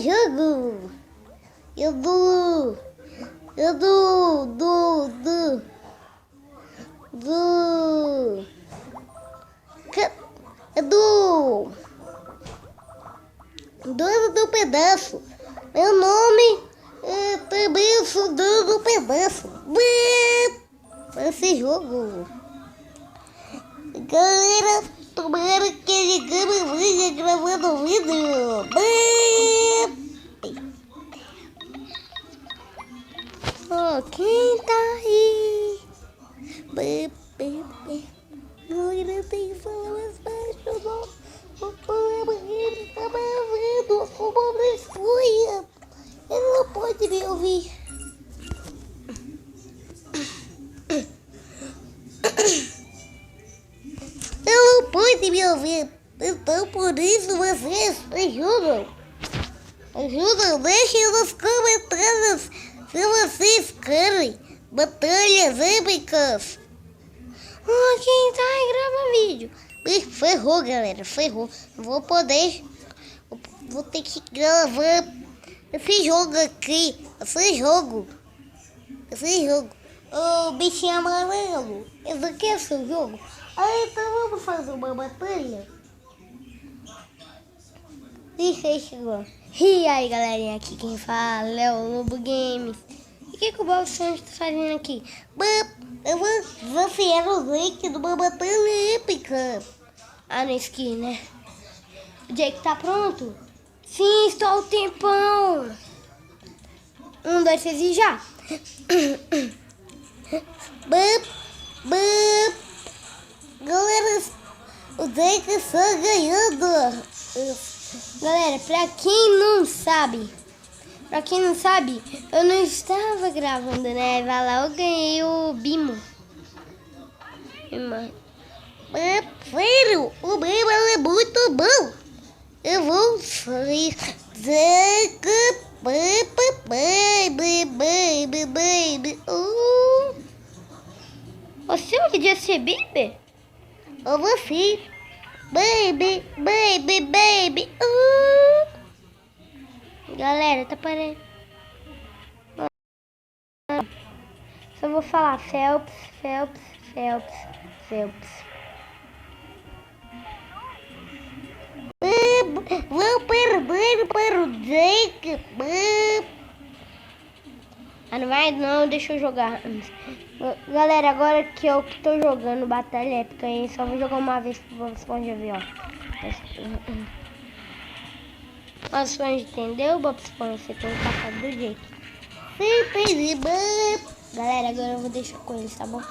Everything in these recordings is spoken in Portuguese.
jogo. Edu. Dono do pedaço. Meu nome é também sou dono do pedaço. Esse jogo. Galera, tomara que ele venha gravando o vídeo. Oh, quem tá aí? Galera, tem que falar mais baixo, não. O problema é que ele tá vendo como na escurinha. Ele não pode me ouvir. Ele não pode me ouvir. Então por isso vocês ajudam. Deixem nos comentários se vocês querem batalhas épicas. Quem tá aí grava vídeo. Ferrou, galera, ferrou. Vou ter que gravar esse jogo aqui. Esse jogo. O bichinho amarelo. Esse aqui é o seu jogo. Então vamos fazer uma batalha. Ixi, chegou. E aí, galerinha, aqui quem fala é o Lobo Games. E o que o Bob Esponja tá fazendo aqui? Eu vou desafiar o Jake numa batalha épica. No skin, né? O Jake tá pronto? Sim, estou ao tempão. 1, 2, 3 e já. Galera, o Jake está ganhando. Galera, pra quem não sabe, eu não estava gravando, né? Vai lá, eu ganhei o Bimo. Sério, o Bimo é muito bom. Eu vou sair. Baby. Você podia ser Baby? Ou você? Baby. Galera, tá parando. Só vou falar Phelps. Vou perder para o Jake. Não vai não, deixa eu jogar. Galera, agora que eu tô jogando Batalha Épica, hein? Só vou jogar uma vez pro Bob Esponja ver, ó. Bob Esponja, entendeu, Bob Esponja? Você tem que passar do Jake. Galera, agora eu vou deixar com eles, tá bom?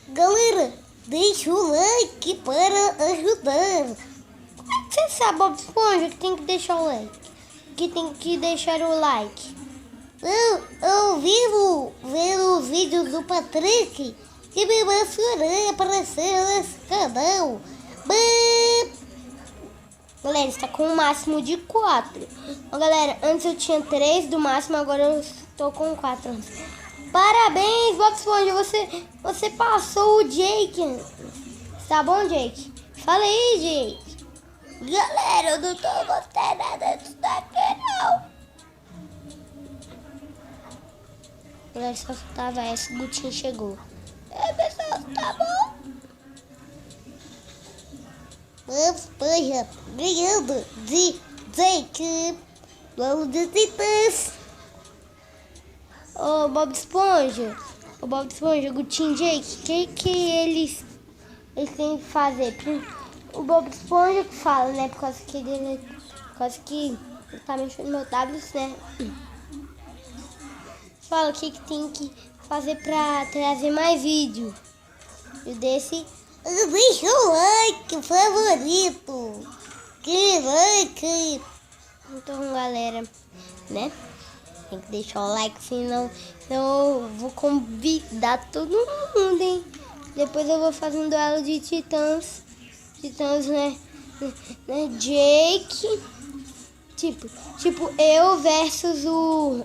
Galera, deixa o like para ajudar. Como é que você sabe, Bob Esponja, que tem que deixar o like? Que tem que deixar o like? Eu vivo vendo os vídeos do Patrick e me emocionei aparecer nesse canal. Galera, está com um máximo de 4. Galera, antes eu tinha 3 do máximo, agora eu estou com 4. Parabéns, Bob Esponja, você passou o Jake. Tá bom, Jake? Fala aí, Jake. Galera, eu não tô gostando nada disso daqui, não. Galera, só tava essa, o Gutinho chegou. Pessoal, tá bom? Bob Esponja ganhando de Jake. Vamos de Titãs. Ô Bob Esponja, Gutinho, Jake, que eles têm que fazer? O Bob Esponja que fala, né? Por causa que ele tá mexendo no meu tablet, né? Fala o que tem que fazer pra trazer mais vídeo. E desse, deixa o like favorito. Que like. Então, galera, né? Tem que deixar o like, senão eu vou convidar todo mundo, hein? Depois eu vou fazer um duelo de titãs. Titãs, né? Jake. Tipo, eu versus o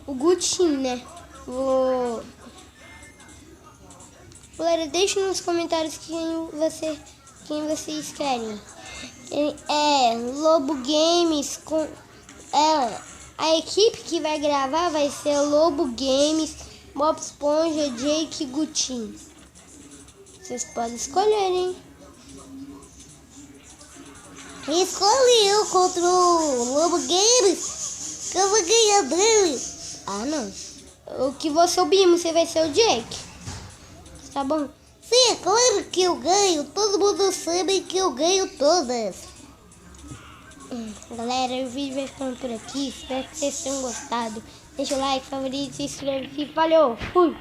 Gutinho, né? Galera, deixe nos comentários quem vocês querem. Lobo Games com a equipe que vai gravar vai ser Lobo Games, Bob Esponja, Jake e Gutinho. Vocês podem escolher, hein? Escolhi eu contra o Lobo Games, que eu vou ganhar dele. Ah, não. O que vou subir, você vai ser o Jake. Tá bom? Sim, é claro que eu ganho. Todo mundo sabe que eu ganho todas. Galera, o vídeo vai ficando por aqui. Espero que vocês tenham gostado. Deixa o like, favorito, se inscreve. Valeu, fui!